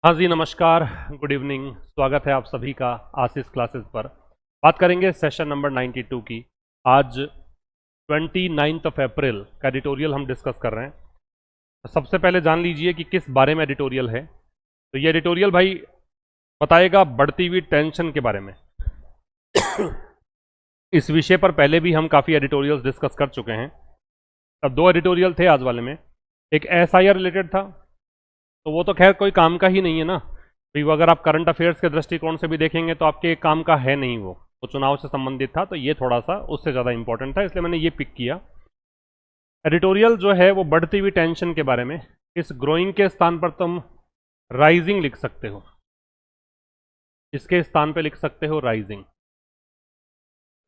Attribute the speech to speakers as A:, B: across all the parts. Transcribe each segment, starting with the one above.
A: हाँ जी, नमस्कार, good evening. स्वागत है आप सभी का आशीष क्लासेस पर। बात करेंगे सेशन नंबर 92 की। आज 29 ऑफ अप्रैल का एडिटोरियल हम डिस्कस कर रहे हैं। तो सबसे पहले जान लीजिए कि किस बारे में एडिटोरियल है। तो ये एडिटोरियल भाई बताएगा बढ़ती हुई टेंशन के बारे में। इस विषय पर पहले भी हम काफ़ी एडिटोरियल्स डिस्कस कर चुके हैं। अब दो एडिटोरियल थे आज वाले में। एक SIR रिलेटेड था, तो वो तो खैर कोई काम का ही नहीं है ना भाई। वो अगर आप करंट अफेयर्स के दृष्टिकोण से भी देखेंगे तो आपके काम का है नहीं। वो चुनाव से संबंधित था, तो ये थोड़ा सा उससे ज़्यादा इंपॉर्टेंट था, इसलिए मैंने ये पिक किया। एडिटोरियल जो है वो बढ़ती हुई टेंशन के बारे में। इस ग्रोइंग के स्थान पर तुम राइजिंग लिख सकते हो, इसके स्थान पे लिख सकते हो राइजिंग।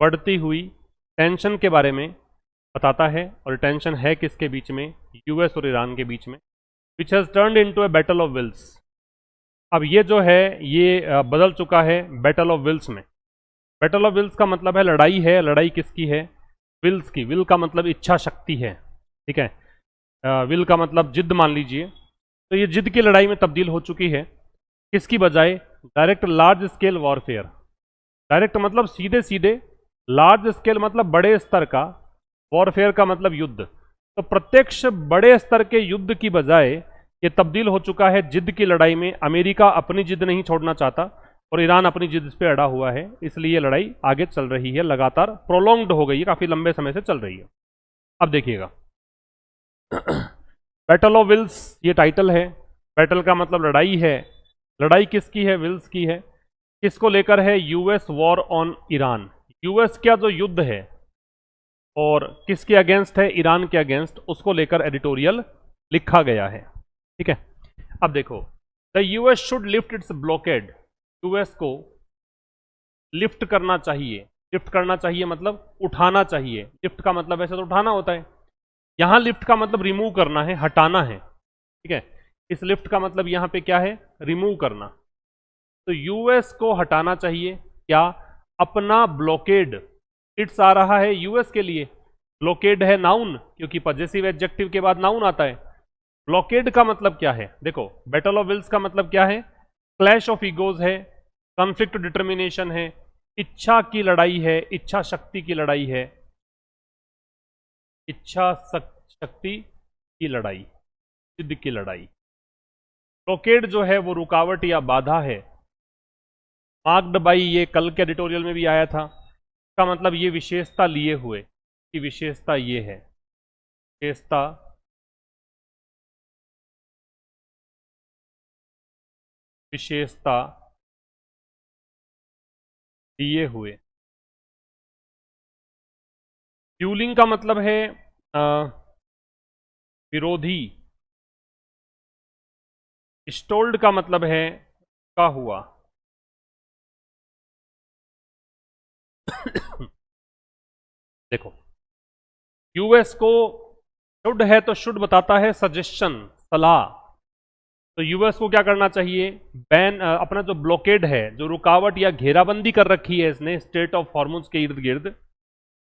A: बढ़ती हुई टेंशन के बारे में बताता है, और टेंशन है किसके बीच में? US और ईरान के बीच में, which has turned into a battle of wills. अब ये जो है ये बदल चुका है बैटल ऑफ विल्स में। बैटल ऑफ विल्स का मतलब है लड़ाई है। लड़ाई किसकी है? विल्स की। विल का मतलब इच्छा शक्ति है, ठीक है। विल का मतलब जिद मान लीजिए। तो ये जिद की लड़ाई में तब्दील हो चुकी है। किसकी बजाय? Direct large scale warfare. Direct मतलब सीधे सीधे, लार्ज स्केल मतलब बड़े स्तर का, वॉरफेयर का मतलब युद्ध। तो प्रत्यक्ष बड़े स्तर के युद्ध की बजाय ये तब्दील हो चुका है जिद की लड़ाई में। अमेरिका अपनी जिद नहीं छोड़ना चाहता और ईरान अपनी जिद पे अड़ा हुआ है, इसलिए ये लड़ाई आगे चल रही है, लगातार प्रोलॉन्ग्ड हो गई है, काफी लंबे समय से चल रही है। अब देखिएगा, बैटल ऑफ विल्स ये टाइटल है। बैटल का मतलब लड़ाई है। लड़ाई किसकी है? विल्स की है। किसको लेकर है? US war on Iran. US का जो युद्ध है और किसके अगेंस्ट है? ईरान के अगेंस्ट, उसको लेकर एडिटोरियल लिखा गया है, ठीक है। अब देखो, the US should lift it's blockade. US को लिफ्ट करना चाहिए। लिफ्ट करना चाहिए मतलब उठाना चाहिए। लिफ्ट का मतलब ऐसे तो उठाना होता है, यहां लिफ्ट का मतलब रिमूव करना है, हटाना है, ठीक है। इस लिफ्ट का मतलब यहां पे क्या है? रिमूव करना। तो US को हटाना चाहिए क्या? अपना ब्लॉकेड। इट्स आ रहा है US के लिए। ब्लॉकेड है नाउन, क्योंकि पजेसिव एडजेक्टिव के बाद नाउन आता है। ब्लॉकेड का मतलब क्या है? देखो, बैटल ऑफ विल्स का मतलब क्या है? क्लैश ऑफ ईगोज है, कॉन्फ्लिक्ट डिटर्मिनेशन है, इच्छा की लड़ाई है, इच्छा शक्ति की लड़ाई है, इच्छा शक्ति की लड़ाई, जिद की लड़ाई। ब्लॉकेड जो है वो रुकावट या बाधा है। मार्क्ड बाई, ये कल के एडिटोरियल में भी आया था। इसका मतलब ये विशेषता लिए हुए, कि विशेषता ये है, विशेषता विशेषता लिए हुए। फ्यूलिंग का मतलब है विरोधी। स्टोल्ड का मतलब है का हुआ। देखो, US को शुड है तो शुड बताता है सजेशन, सलाह। तो US को क्या करना चाहिए? बैन, अपना जो ब्लॉकेड है, जो रुकावट या घेराबंदी कर रखी है इसने स्ट्रेट ऑफ हॉर्मुज के इर्द गिर्द,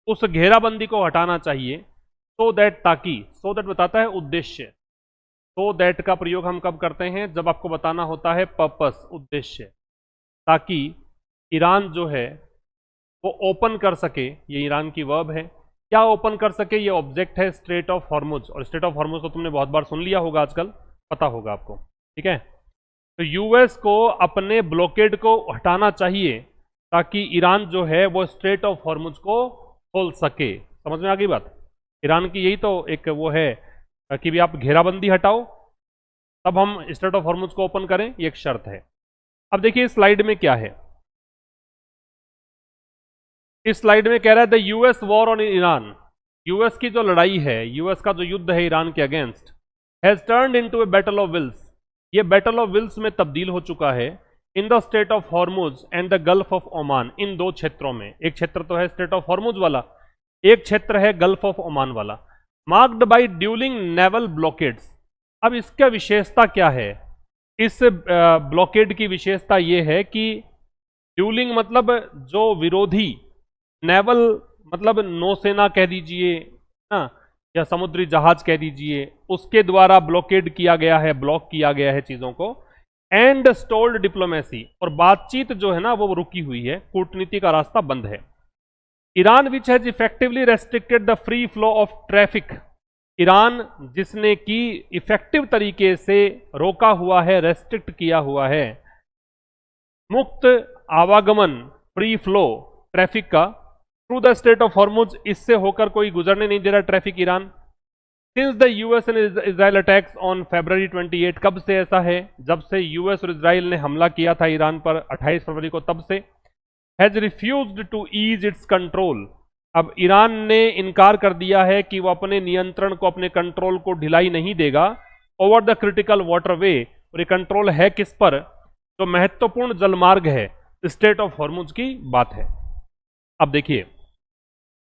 A: उस घेराबंदी को हटाना चाहिए। सो दैट, ताकि, सो दैट बताता है उद्देश्य। सो दैट का प्रयोग हम कब करते हैं? जब आपको बताना होता है पर्पस, उद्देश्य। ताकि ईरान जो है वो ओपन कर सके, ये ईरान की वर्ब है। क्या ओपन कर सके? ये ऑब्जेक्ट है स्ट्रेट ऑफ हॉर्मुज, और स्ट्रेट ऑफ हॉर्मुज तो तुमने बहुत बार सुन लिया होगा आजकल, पता होगा आपको, ठीक है। तो US को अपने ब्लॉकेड को हटाना चाहिए ताकि ईरान जो है वो स्ट्रेट ऑफ हॉर्मुज को खोल सके। समझ में आ गई बात? ईरान की यही तो एक वो है कि भी आप घेराबंदी हटाओ तब हम स्ट्रेट ऑफ हॉर्मुज को ओपन करें, ये एक शर्त है। अब देखिए स्लाइड में क्या है। इस स्लाइड में कह रहा है the US war on Iran. US की जो लड़ाई है, US का जो युद्ध है ईरान के against, has turned into a battle of wills. ये बैटल ऑफ विल्स में तब्दील हो चुका है in the state of Hormuz and the Gulf of Oman. इन दो क्षेत्रों में, एक क्षेत्र तो है स्टेट ऑफ हॉर्मुज वाला, एक क्षेत्र है गल्फ ऑफ ओमान वाला। Marked by dueling naval blockades. अब इसका विशेषता क्या है? इस ब्लॉकेड की विशेषता यह है कि ड्यूलिंग मतलब जो विरोधी, नेवल मतलब नौसेना कह दीजिए ना, या समुद्री जहाज कह दीजिए, उसके द्वारा ब्लॉकेड किया गया है, ब्लॉक किया गया है चीजों को। एंड स्टॉल्ड डिप्लोमेसी, और बातचीत जो है ना वो रुकी हुई है, कूटनीति का रास्ता बंद है। Iran which has effectively restricted the free flow of traffic, Iran जिसने की इफेक्टिव तरीके से रोका हुआ है, रेस्ट्रिक्ट किया हुआ है मुक्त आवागमन, फ्री फ्लो ट्रैफिक का through the straight of Hormuz, इससे होकर कोई गुजरने नहीं दे रहा traffic Iran. Since the US and Israel attacks on February 28, कब से ऐसा है? जब से यूएस और इजराइल ने हमला किया था ईरान पर 28 फरवरी को, तब से। Has refused to ease its control, अब ईरान ने इनकार कर दिया है कि वो अपने नियंत्रण को, अपने कंट्रोल को ढिलाई नहीं देगा ओवर द क्रिटिकल वाटरवे, और ये कंट्रोल है किस पर? जो महत्वपूर्ण जलमार्ग है, स्टेट ऑफ हॉर्मुज की बात है। अब देखिए,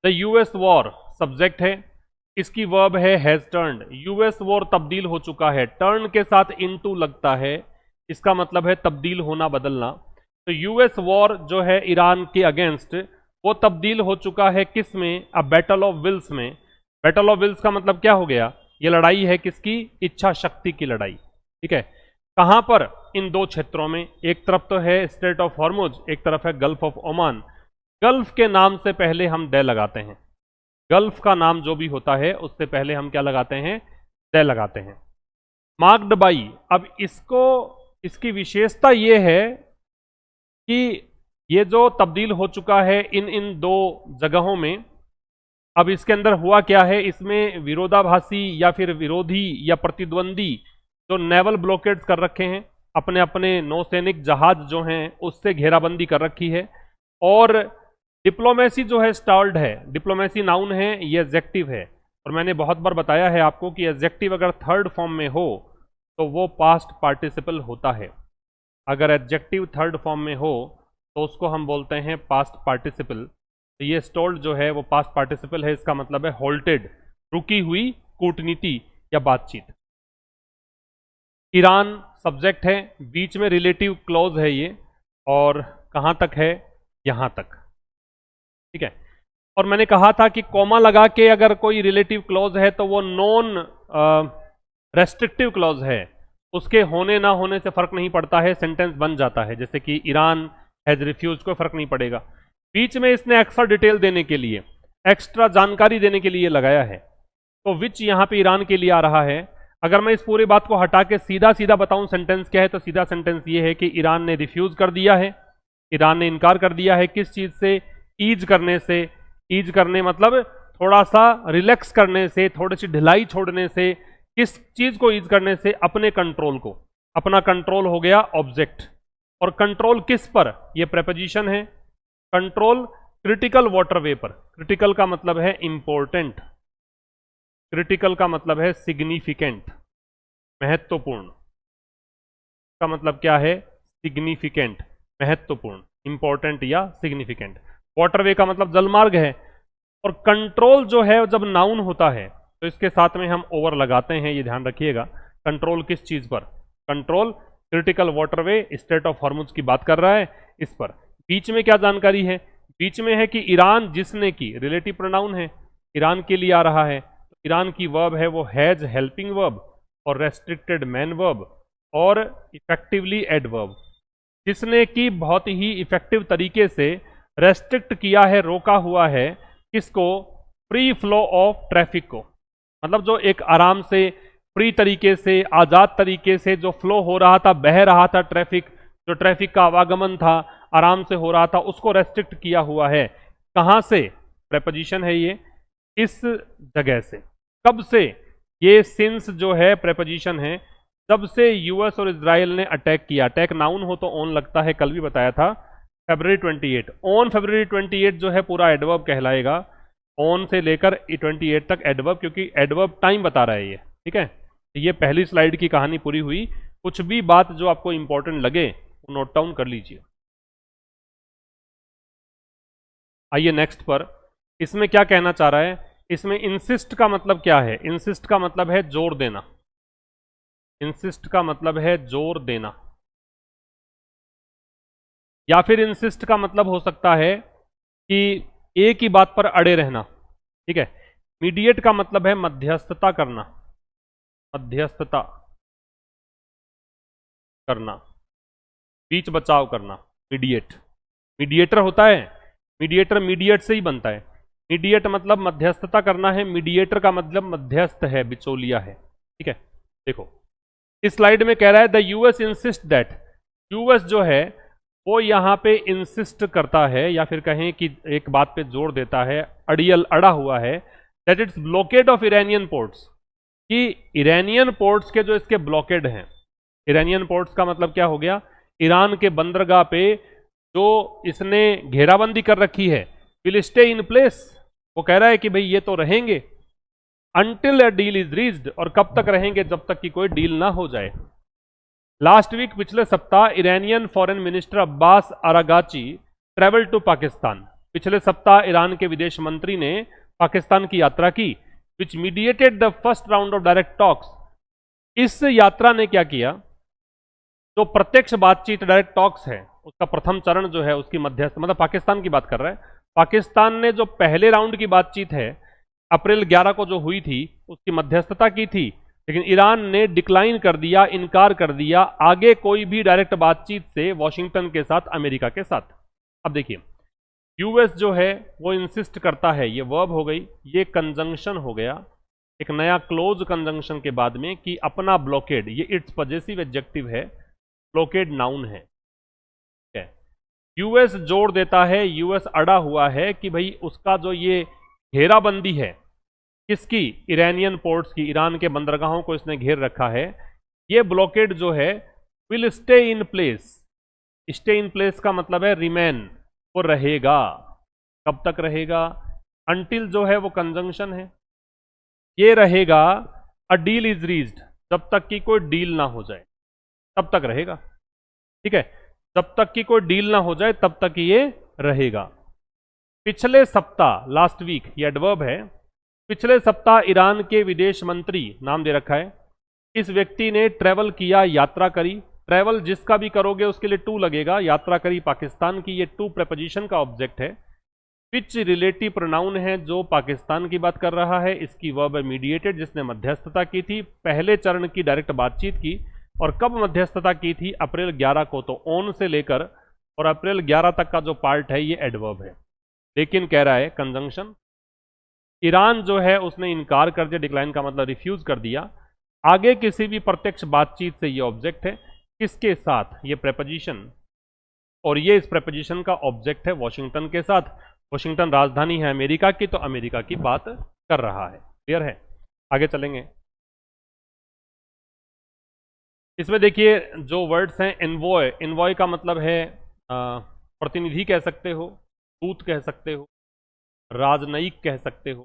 A: द यूएस वॉर सब्जेक्ट है, इसकी वर्ब है हैज टर्न्ड, यूएस वॉर तब्दील हो चुका है, टर्न के साथ इनटू लगता है, इसका मतलब है तब्दील होना, बदलना। तो यूएस वॉर जो है ईरान के अगेंस्ट, वो तब्दील हो चुका है किस में? अब बैटल ऑफ विल्स में। बैटल ऑफ विल्स का मतलब क्या हो गया? ये लड़ाई है किसकी? इच्छा शक्ति की लड़ाई, ठीक है। कहां पर? इन दो क्षेत्रों में, एक तरफ तो है स्ट्रेट ऑफ हॉर्मुज, एक तरफ है गल्फ ऑफ ओमान। गल्फ के नाम से पहले हम दे लगाते हैं, गल्फ का नाम जो भी होता है उससे पहले हम क्या लगाते हैं? दे लगाते हैं। मार्क्ड बाई, अब इसको, इसकी विशेषता ये है कि ये जो तब्दील हो चुका है इन दो जगहों में, अब इसके अंदर हुआ क्या है? इसमें विरोधाभासी या फिर विरोधी या प्रतिद्वंदी जो नेवल ब्लॉकेड्स कर रखे हैं, अपने अपने नौसैनिक जहाज जो हैं उससे घेराबंदी कर रखी है, और डिप्लोमेसी जो है स्टॉल्ड है। डिप्लोमेसी नाउन है, ये एडजेक्टिव है, और मैंने बहुत बार बताया है आपको कि एडजेक्टिव अगर थर्ड फॉर्म में हो तो वो पास्ट पार्टिसिपल होता है। अगर एडजेक्टिव थर्ड फॉर्म में हो तो उसको हम बोलते हैं पास्ट पार्टिसिपल। तो ये स्टॉल्ड जो है वो पास्ट पार्टिसिपल है, इसका मतलब है होल्टेड, रुकी हुई कूटनीति या बातचीत। ईरान सब्जेक्ट है, बीच में रिलेटिव क्लॉज है ये, और कहां तक है? यहां तक, ठीक है। और मैंने कहा था कि कॉमा लगा के अगर कोई रिलेटिव क्लॉज है तो वो नॉन रेस्ट्रिक्टिव क्लॉज है, उसके होने ना होने से फर्क नहीं पड़ता है, सेंटेंस बन जाता है। जैसे कि ईरान हैज रिफ्यूज, कोई फर्क नहीं पड़ेगा। बीच में इसने एक्स्ट्रा डिटेल देने के लिए, एक्स्ट्रा जानकारी देने के लिए लगाया है, तो विच यहां पे ईरान के लिए आ रहा है। अगर मैं इस पूरी बात को हटा के सीधा सीधा बताऊं सेंटेंस क्या है, तो सीधा सेंटेंस ये है कि ईरान ने रिफ्यूज कर दिया है, ईरान ने इनकार कर दिया है। किस चीज से? ईज करने से। ईज करने मतलब थोड़ा सा रिलैक्स करने से, थोड़ी सी ढिलाई छोड़ने से। किस चीज को ईज करने से? अपने कंट्रोल को। अपना कंट्रोल हो गया ऑब्जेक्ट, और कंट्रोल किस पर? ये प्रेपोजिशन है। कंट्रोल क्रिटिकल वाटरवे पर। क्रिटिकल का मतलब है इंपॉर्टेंट, क्रिटिकल का मतलब है सिग्निफिकेंट, महत्वपूर्ण का मतलब क्या है? सिग्निफिकेंट, महत्वपूर्ण, इंपॉर्टेंट या सिग्निफिकेंट। वाटरवे का मतलब जलमार्ग है। और कंट्रोल जो है जब नाउन होता है तो इसके साथ में हम ओवर लगाते हैं, ये ध्यान रखिएगा। कंट्रोल किस चीज पर? Control critical waterway, state of Hormuz की बात कर रहा है, इस पर। बीच में क्या जानकारी है? बीच में है कि ईरान जिसने की, रिलेटिव प्रोनाउन है, ईरान के लिए आ रहा है। तो ईरान की वर्ब है वो हैज हेल्पिंग वर्ब, और रेस्ट्रिक्टेड मैन वर्ब, और इफेक्टिवली एडवर्ब। जिसने की बहुत ही इफेक्टिव तरीके से रेस्ट्रिक्ट किया है, रोका हुआ है, किसको? फ्री फ्लो ऑफ ट्रैफिक को। मतलब जो एक आराम से, फ्री तरीके से, आजाद तरीके से जो फ्लो हो रहा था, बह रहा था ट्रैफिक, जो ट्रैफिक का आवागमन था, आराम से हो रहा था, उसको रेस्ट्रिक्ट किया हुआ है। कहां से? प्रेपोजिशन है ये, इस जगह से। कब से? ये सिंस जो है प्रेपोजिशन है, जब से यूएस और इजराइल ने अटैक किया। अटैक नाउन हो तो ऑन लगता है, कल भी बताया था। February 28, ऑन February 28 जो है पूरा एडवर्ब कहलाएगा। ऑन से लेकर 28 तक एडवर्ब, क्योंकि एडवर्ब टाइम बता रहा है ये, ठीक है। ये पहली स्लाइड की कहानी पूरी हुई। कुछ भी बात जो आपको इंपॉर्टेंट लगे वो नोट डाउन कर लीजिए। आइए नेक्स्ट पर, इसमें क्या कहना चाह रहा है? इसमें इंसिस्ट का मतलब क्या है? इंसिस्ट का मतलब है जोर देना। इंसिस्ट का मतलब है जोर देना, या फिर इंसिस्ट का मतलब हो सकता है कि एक ही बात पर अड़े रहना, ठीक है। मीडिएट का मतलब है मध्यस्थता करना, मध्यस्थता। करना, बीच बचाव करना, मीडिएट। मीडिएटर होता है, मीडिएटर मीडिएट से ही बनता है। मीडिएट मतलब मध्यस्थता करना है, मीडिएटर का मतलब मध्यस्थ है, बिचौलिया है। ठीक है, देखो इस स्लाइड में कह रहा है the US insist that, US जो है वो यहां पे इंसिस्ट करता है या फिर कहें कि एक बात पे जोर देता है, अड़ा हुआ है, that it's blockade of Iranian ports, कि इरानियन पोर्ट्स के जो इसके ब्लॉकेड हैं, इरानियन पोर्ट्स का मतलब क्या हो गया, ईरान के बंदरगाह पे जो इसने घेराबंदी कर रखी है, विल स्टे इन प्लेस, वो कह रहा है कि भाई ये तो रहेंगे until a deal is reached, और कब तक रहेंगे, जब तक कि कोई डील ना हो जाए। लास्ट वीक, पिछले सप्ताह, Iranian foreign minister Abbas Araghchi travel to Pakistan, पिछले सप्ताह ईरान के विदेश मंत्री ने पाकिस्तान की यात्रा की, which mediated the first round of direct talks. इस यात्रा ने क्या किया, जो प्रत्यक्ष बातचीत डायरेक्ट टॉक्स है उसका प्रथम चरण जो है उसकी मध्यस्थ, मतलब पाकिस्तान की बात कर रहा है, पाकिस्तान ने जो पहले राउंड की बातचीत है अप्रैल 11 को जो हुई थी उसकी मध्यस्थता की थी, लेकिन ईरान ने डिक्लाइन कर दिया, इनकार कर दिया आगे कोई भी डायरेक्ट बातचीत से वॉशिंगटन के साथ, अमेरिका के साथ। अब देखिए यूएस जो है वो इंसिस्ट करता है, ये वर्ब हो गई, ये कंजंक्शन हो गया, एक नया क्लोज कंजंक्शन के बाद में, कि अपना ब्लॉकेड, ये इट्स पॉजेसिव एडजेक्टिव है, ब्लॉकेड नाउन है। यूएस जोड़ देता है, यूएस अड़ा हुआ है कि भाई उसका जो ये घेराबंदी है, किसकी, इरानियन पोर्ट्स की, ईरान के बंदरगाहों को इसने घेर रखा है, ये ब्लॉकेड जो है will stay in place. Stay in place का मतलब है रिमेन, वो रहेगा। कब तक रहेगा, अनटिल जो है वो कंजंक्शन है, ये रहेगा अ डील इज रीच्ड, जब तक कि कोई डील ना हो जाए तब तक रहेगा। ठीक है, जब तक कि कोई डील ना हो जाए तब तक ये रहेगा। पिछले सप्ताह, लास्ट वीक, ये एडवर्ब है, पिछले सप्ताह ईरान के विदेश मंत्री, नाम दे रखा है, इस व्यक्ति ने ट्रैवल किया, यात्रा करी, ट्रैवल जिसका भी करोगे उसके लिए टू लगेगा, यात्रा करी पाकिस्तान की, ये टू प्रेपोजिशन का ऑब्जेक्ट है, विच रिलेटिव प्रोनाउन है जो पाकिस्तान की बात कर रहा है, इसकी वर्ब है मीडिएटेड, जिसने मध्यस्थता की थी, पहले चरण की डायरेक्ट बातचीत की, और कब मध्यस्थता की थी, अप्रैल 11 को, तो ऑन से लेकर और अप्रैल 11 तक का जो पार्ट है ये एडवर्ब है, लेकिन कह रहा है कंजंक्शन। ईरान जो है उसने इनकार कर दिया, डिक्लाइन का मतलब रिफ्यूज कर दिया, आगे किसी भी प्रत्यक्ष बातचीत से ये ऑब्जेक्ट है, किसके साथ, ये प्रेपोजिशन, और ये इस प्रेपोजिशन का ऑब्जेक्ट है वॉशिंगटन के साथ, वॉशिंगटन राजधानी है अमेरिका की, तो अमेरिका की बात कर रहा है। क्लियर है, आगे चलेंगे। इसमें देखिए जो वर्ड्स हैं, एनवॉय, एनवॉय का मतलब है प्रतिनिधि कह सकते हो, दूत कह सकते हो, राजनयिक कह सकते हो।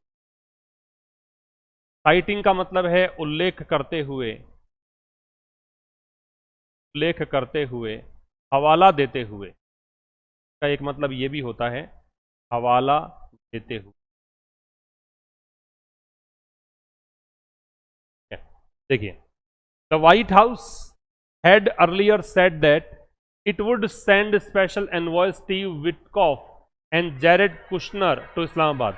A: साइटिंग का मतलब है उल्लेख करते हुए, उल्लेख करते हुए, हवाला देते हुए, का एक मतलब ये भी होता है हवाला देते हुए। देखिए, the White house had earlier said that it would send special envoy Steve Witkoff and Jared Kushner to Islamabad.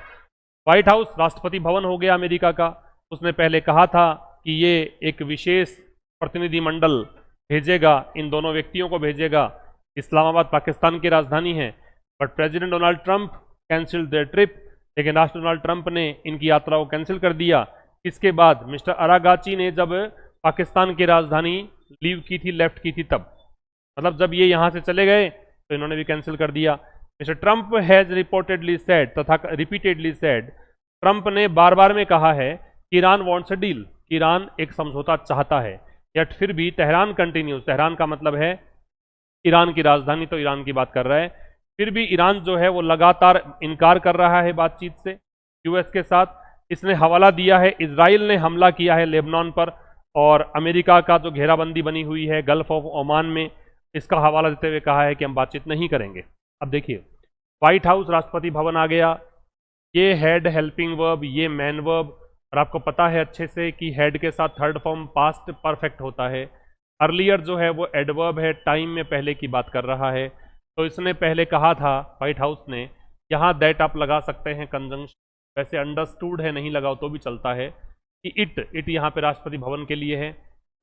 A: White house Rashtrapati Bhavan हो गया अमेरिका का, उसने पहले कहा था कि ये एक विशेष प्रतिनिधिमंडल भेजेगा, इन दोनों व्यक्तियों को भेजेगा, इस्लामाबाद पाकिस्तान की राजधानी है, but president Donald Trump cancel their trip, लेकिन राष्ट्र डोनाल्ड ट्रंप ने इनकी यात्रा को कैंसिल कर दिया। इसके बाद मिस्टर अरागाची ने जब पाकिस्तान की राजधानी लीव की थी, लेफ्ट की थी, तब, मतलब जब ये यहां से चले गए तो इन्होंने भी कैंसिल कर दिया। Mister Trump has reportedly said, तथा रिपीटेडली सेड, ट्रंप ने बार बार में कहा है कि ईरान वांट्स अ डील, कि ईरान एक समझौता चाहता है, यट फिर भी तेहरान कंटिन्यूज, तेहरान का मतलब है ईरान की राजधानी, तो ईरान की बात कर रहा है, फिर भी ईरान जो है वो लगातार इनकार कर रहा है बातचीत से यूएस के साथ। इसने हवाला दिया है, इजराइल ने हमला किया है लेबनान पर, और अमेरिका का जो घेराबंदी बनी हुई है गल्फ ऑफ ओमान में, इसका हवाला देते हुए कहा है कि हम बातचीत नहीं करेंगे। अब देखिए, व्हाइट हाउस, राष्ट्रपति भवन आ गया, ये हेड हेल्पिंग वर्ब, ये मैन वर्ब, और आपको पता है अच्छे से कि हेड के साथ थर्ड फॉर्म पास्ट परफेक्ट होता है। अर्लियर जो है वो एडवर्ब है, टाइम में पहले की बात कर रहा है, तो इसने पहले कहा था व्हाइट हाउस ने, यहाँ दैट आप लगा सकते हैं कंजंक्शन, वैसे अंडरस्टूड है, नहीं लगाओ तो भी चलता है, कि इट यहाँ पे राष्ट्रपति भवन के लिए है,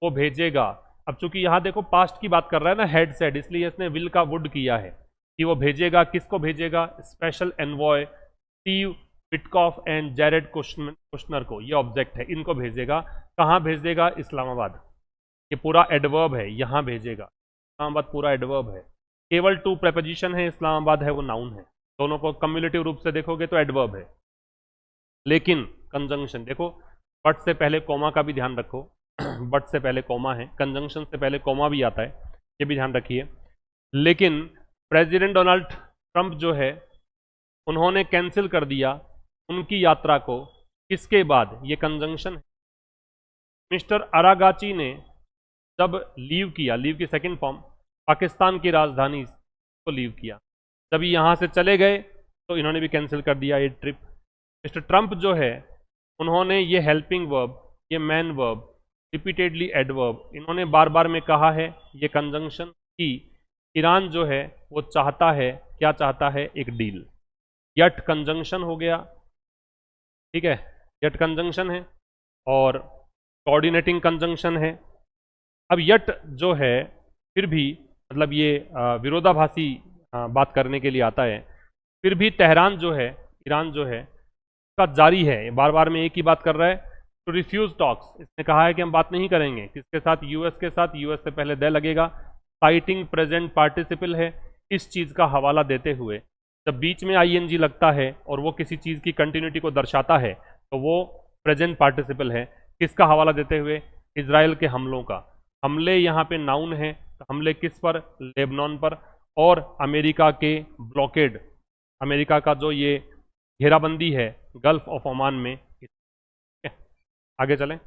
A: वो भेजेगा। अब चूंकि यहाँ देखो पास्ट की बात कर रहा है ना, हेड सेड, इसलिए इसने विल का वुड किया है कि वो भेजेगा, किसको भेजेगा, special envoy Steve Witkoff and Jared Kushner को, ये ऑब्जेक्ट है, इनको भेजेगा। कहाँ भेजेगा? इस्लामाबाद। ये पूरा एडवर्ब है, यहां भेजेगा। इस्लामाबाद पूरा एडवर्ब है, केवल टू प्रेपोजिशन है, इस्लामाबाद है वो नाउन है। दोनों को कम्युलेटिव रूप से देखोगे तो एडवर्ब है। लेकिन कंजंक्शन देखो, बट से पहले कोमा का भी ध्यान रखो। बट से पहले कोमा है, कंजंक्शन से पहले कोमा भी आता है, ये भी ध्यान रखिए। लेकिन प्रेसिडेंट डोनाल्ड ट्रंप जो है, उन्होंने कैंसिल कर दिया उनकी यात्रा को, किसके बाद? ये कंजंक्शन है। मिस्टर अरागाची ने जब लीव किया, लीव की सेकंड फॉर्म, पाकिस्तान की राजधानी को लीव किया, जब यहां से चले गए तो इन्होंने भी कैंसिल कर दिया ये ट्रिप। मिस्टर ट्रंप जो है, उन्होंने ये हेल्पिंग वर्ब, ये मैन वर्ब, रिपीटेडली एडवर्ब, इन्होंने बार बार में कहा है ये कंजंक्शन कि ईरान जो है वो चाहता है, क्या चाहता है? एक डील। यट कंजंक्शन हो गया, ठीक है, यट कंजंक्शन है और कोऑर्डिनेटिंग कंजंक्शन है। अब यट जो है फिर भी मतलब ये विरोधाभासी बात करने के लिए आता है। फिर भी तेहरान जो है, ईरान जो है, उसका जारी है, बार बार में एक ही बात कर रहा है, टू रिफ्यूज टॉक्स। इसने कहा है कि हम बात नहीं करेंगे, किसके साथ? यूएस के साथ। यूएस से पहले दे लगेगा, साइटिंग प्रेजेंट पार्टिसिपल है। इस चीज का हवाला देते हुए जब बीच में आईएनजी लगता है और वो किसी चीज की कंटिन्यूटी को दर्शाता है तो वो प्रेजेंट पार्टिसिपल है। किसका हवाला देते हुए? इजराइल के हमलों का। हमले यहाँ पे नाउन है, तो हमले किस पर? लेबनान पर। और अमेरिका के ब्लॉकेड, अमेरिका का जो ये घेराबंदी है गल्फ ऑफ ओमान में। आगे चलें।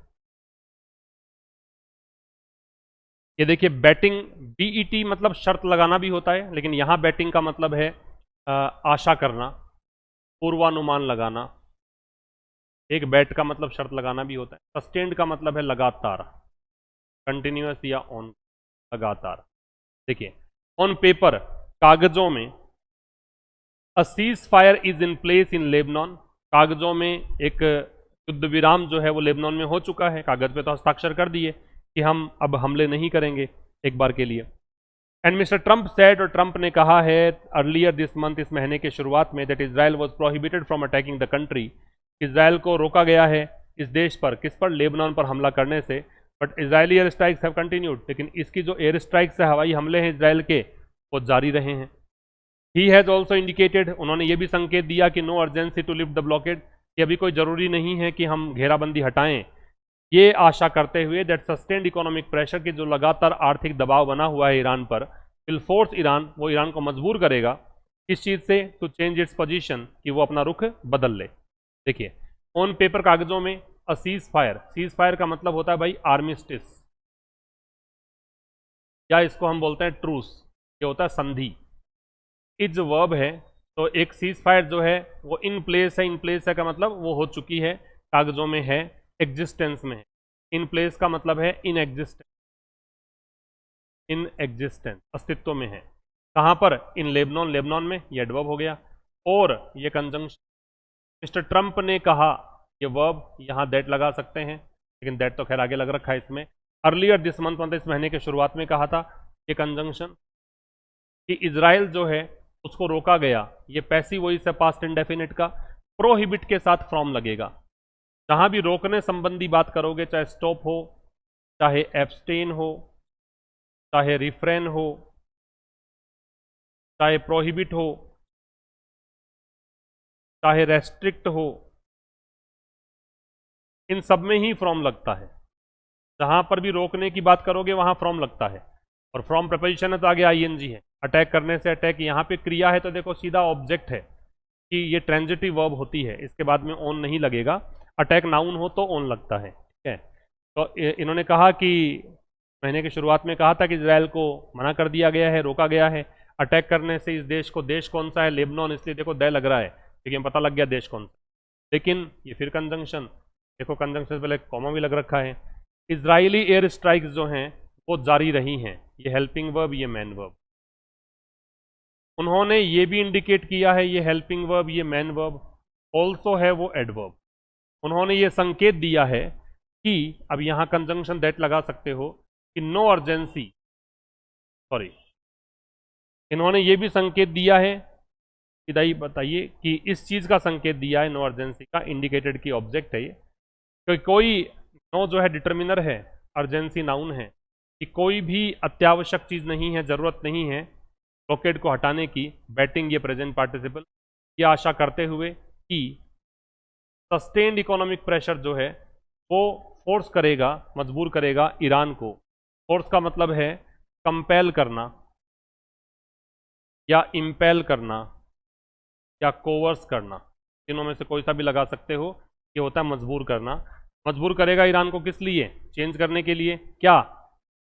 A: ये देखिए बैटिंग, बीईटी मतलब शर्त लगाना भी होता है, लेकिन यहां बैटिंग का मतलब है आशा करना, पूर्वानुमान लगाना। एक बैट का मतलब शर्त लगाना भी होता है। सस्टेन्ड का मतलब है लगातार, कंटिन्यूअस या ऑन, लगातार। देखिए, ऑन पेपर, कागजों में, a cease fire is in place in Lebanon, कागजों में एक युद्ध विराम जो है वो लेबनान में हो चुका है। कागज पे तो हस्ताक्षर कर दिए कि हम अब हमले नहीं करेंगे एक बार के लिए। एंड मिस्टर ट्रंप सेड, और ट्रंप ने कहा है अर्लियर दिस मंथ, इस महीने के शुरुआत में, that Israel was prohibited from attacking the country, Israel को रोका गया है इस देश पर, किस पर? लेबनान पर हमला करने से। But Israeli air strikes have continued, लेकिन इसकी जो एयर स्ट्राइक्स है, हवाई हमले हैं इजराइल के, वो जारी रहे हैं। ही हैज ऑल्सो इंडिकेटेड, उन्होंने ये भी संकेत दिया कि no urgency to lift the blockade, कि अभी कोई जरूरी नहीं है कि हम घेराबंदी हटाएं, ये आशा करते हुए दैट सस्टेन्ड इकोनॉमिक प्रेशर, की जो लगातार आर्थिक दबाव बना हुआ है ईरान पर, विल फोर्स ईरान, वो ईरान को मजबूर करेगा किस चीज से? टू चेंज इट्स पोजीशन, कि वो अपना रुख बदल ले। देखिए, ऑन पेपर, कागजों में, a cease fire, cease fire का मतलब होता है भाई आर्मिस्टिस, या इसको हम बोलते हैं ट्रूस, ये होता है संधि। इज वर्ब है, तो एक सीज फायर जो है वो इन प्लेस है, इन प्लेस है का मतलब वो हो चुकी है, कागजों में है, एग्जिस्टेंस में है। इन प्लेस का मतलब है इन एग्जिस्टेंस, इन एग्जिस्टेंस, अस्तित्व में है। कहां पर? इन लेबनान, लेबनान में, ये एडवर्ब हो गया। और ये कंजंक्शन, मिस्टर ट्रंप ने कहा, ये वर्ब, यहां दैट लगा सकते हैं, लेकिन दैट तो खैर आगे लग रखा है इसमें। अर्लियर दिस मंथ मतलब इस महीने के शुरुआत में कहा था ये कंजंक्शन, कि इजराइल जो है उसको रोका गया, ये पैसिव वॉइस है पास्ट इंडेफिनिट का। प्रोहिबिट के साथ फ्रॉम लगेगा। जहां भी रोकने संबंधी बात करोगे, चाहे स्टॉप हो, चाहे एब्सटेन हो, चाहे रिफ्रेन हो, चाहे प्रोहिबिट हो, चाहे रेस्ट्रिक्ट हो, इन सब में ही फ्रॉम लगता है। जहां पर भी रोकने की बात करोगे वहां फ्रॉम लगता है, और फ्रॉम प्रपोजिशन है तो आगे आईएनजी है। अटैक करने से अटैक, यहां पे क्रिया है तो देखो सीधा ऑब्जेक्ट है कि ये ट्रांजिटिव वर्ब होती है, इसके बाद में ऑन नहीं लगेगा। अटैक नाउन हो तो ऑन लगता है, ठीक है। तो इन्होंने कहा कि महीने की शुरुआत में कहा था कि इजराइल को मना कर दिया गया है, रोका गया है अटैक करने से इस देश को। देश कौन सा है? लेबनान, इसलिए देखो दे लग रहा है, लेकिन पता लग गया देश कौन सा। लेकिन ये फिर कंजंक्शन, देखो कंजंक्शन से पहले कॉमा भी लग रखा है। इजरायली एयर स्ट्राइक्स जो हैं वो जारी रही हैं, ये हेल्पिंग वर्ब, ये मैन वर्ब। उन्होंने ये भी इंडिकेट किया है, ये हेल्पिंग वर्ब, ये मैन वर्ब, ऑल्सो है वो एडवर्ब। उन्होंने ये संकेत दिया है कि अब यहां कंजंक्शन दैट लगा सकते हो, कि नो अर्जेंसी, सॉरी, इन्होंने ये भी संकेत दिया है, इदाई बताइए कि इस चीज का संकेत दिया है नो अर्जेंसी का, इंडिकेटेड की ऑब्जेक्ट है ये, तो कोई नो जो है डिटर्मिनर है, अर्जेंसी नाउन है, कि कोई भी अत्यावश्यक चीज नहीं है, जरूरत नहीं है ब्लॉकेड को हटाने की, बैटिंग ये प्रेजेंट पार्टिसिपल, ये आशा करते हुए कि सस्टेन्ड इकोनॉमिक प्रेशर जो है वो फोर्स करेगा, मजबूर करेगा ईरान को। फोर्स का मतलब है कंपेल करना या इम्पेल करना या कोवर्स करना, तीनों में से कोई सा भी लगा सकते हो, ये होता है मजबूर करना। मजबूर करेगा ईरान को किस लिए? चेंज करने के लिए, क्या?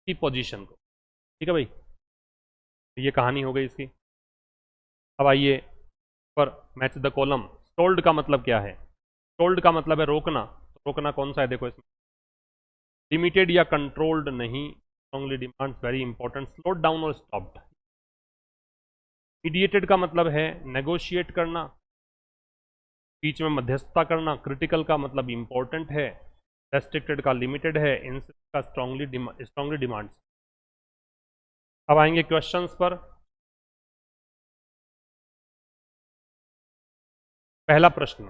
A: की पोजीशन को। ठीक है भाई, ये कहानी हो गई इसकी। अब आइए पर मैच द कॉलम। स्टॉल्ड का मतलब क्या है? स्टॉल्ड का मतलब है रोकना, तो रोकना कौन सा है देखो इसमें, लिमिटेड या कंट्रोल्ड नहीं, strongly demands, very important, slowed down और स्टॉप्ड। मीडिएटेड का मतलब है नेगोशिएट करना, बीच में मध्यस्थता करना, क्रिटिकल का मतलब इंपॉर्टेंट है, रेस्ट्रिक्टेड का लिमिटेड है, इंसिस्ट का स्ट्रांगली डिमांड्स। अब आएंगे क्वेश्चंस पर। पहला प्रश्न,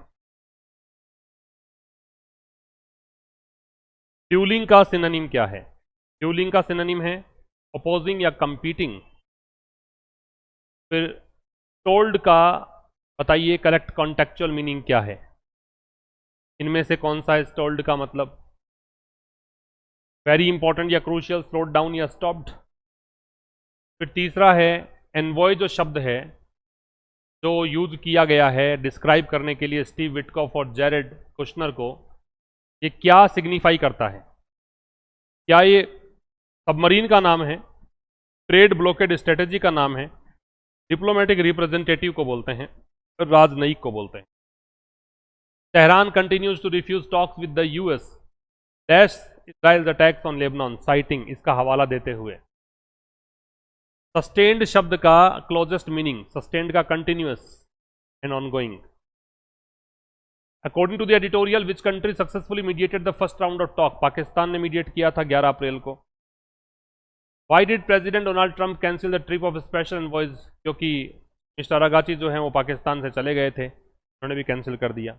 A: फ्यूलिंग का सिनोनिम क्या है? फ्यूलिंग का सिनोनिम है अपोजिंग या कंपीटिंग। फिर टोल्ड का बताइए करेक्ट कॉन्टेक्चुअल मीनिंग क्या है? इनमें से कौन सा है टोल्ड का मतलब? वेरी इंपॉर्टेंट या क्रूशियल, स्लोड डाउन या स्टॉप्ड। फिर तीसरा है एनवॉय, जो शब्द है जो यूज किया गया है डिस्क्राइब करने के लिए स्टीव विटकॉफ और जेरेड कुशनर को, ये क्या सिग्निफाई करता है? क्या ये सबमरीन का नाम है, ट्रेड ब्लॉकेड स्ट्रेटेजी का नाम है, डिप्लोमेटिक रिप्रेजेंटेटिव को बोलते हैं, राजनयिक को बोलते हैं? Tehran continues to refuse talks with the US dash Israel's attacks on Lebanon, citing, इसका हवाला देते हुए। सस्टेन्ड शब्द का क्लोजेस्ट मीनिंग, सस्टेन्ड का continuous and ongoing. According to the editorial, which country successfully mediated the first round of talk? Pakistan ने मीडिएट किया था 11 अप्रैल को। Why did President Donald Trump cancel the trip of special envoys? क्योंकि mister Araghchi जो हैं वो पाकिस्तान से चले गए थे, उन्होंने भी कैंसिल कर दिया।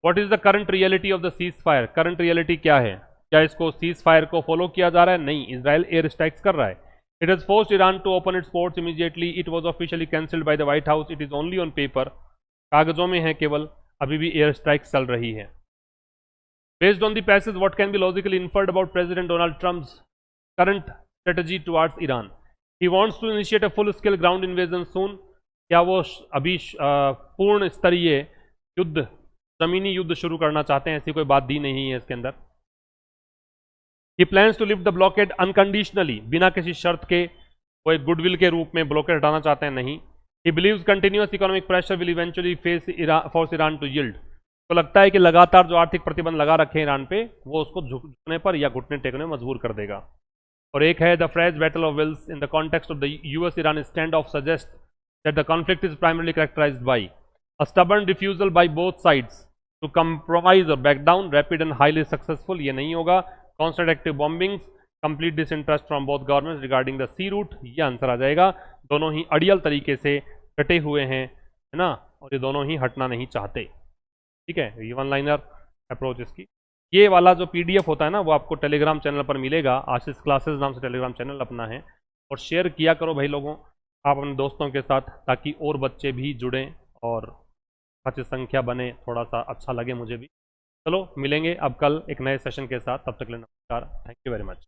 A: What is the current reality of the cease fire? Current reality क्या है? क्या इसको सीज फायर को फॉलो किया जा रहा है? नहीं, इजराइल एयर स्ट्राइक्स कर रहा है। It has forced Iran to open its ports immediately, it was officially cancelled by the White House, it is only on paper, कागजों में है केवल, अभी भी एयर स्ट्राइक्स चल रही है। Based on the passage, what can be logically inferred about President Donald Trump's current strategy towards Iran? He wants to initiate a full scale ground invasion soon. क्या वो अभी पूर्ण स्तरीय युद्ध, जमीनी युद्ध शुरू करना चाहते हैं? ऐसी कोई बात दी नहीं है इसके अंदर। He plans to lift the blockade unconditionally, बिना किसी शर्त के, वो एक गुडविल के रूप में ब्लॉकेड हटाना चाहते हैं? नहीं। He believes continuous economic pressure will eventually force Iran to yield. तो लगता है कि लगातार जो आर्थिक प्रतिबंध लगा रखे हैं ईरान पे, वो उसको झुकने पर या घुटने टेकने में मजबूर कर देगा। और एक है the phrase battle of wills in the context of the US Iran stand off suggest that the conflict is primarily characterised by a stubborn refusal by both sides to compromise or back down, rapid and highly successful, ये नहीं होगा। Constant active bombings, complete disinterest from both governments regarding the sea route, ये answer आ जाएगा। दोनों ही अड़ियल तरीके से कटे हुए हैं, है ना, और ये दोनों ही हटना नहीं चाहते। ठीक है, ये वन लाइनर अप्रोच इसकी। ये वाला जो पीडीएफ होता है ना, वो आपको टेलीग्राम चैनल पर मिलेगा, आशीष क्लासेस नाम से टेलीग्राम चैनल अपना है, और शेयर किया करो भाई लोगों आप अपने दोस्तों के साथ, ताकि और बच्चे भी जुड़ें और अच्छी संख्या बने, थोड़ा सा अच्छा लगे मुझे भी। चलो मिलेंगे अब कल एक नए सेशन के साथ, तब तक के लिए नमस्कार, थैंक यू वेरी मच।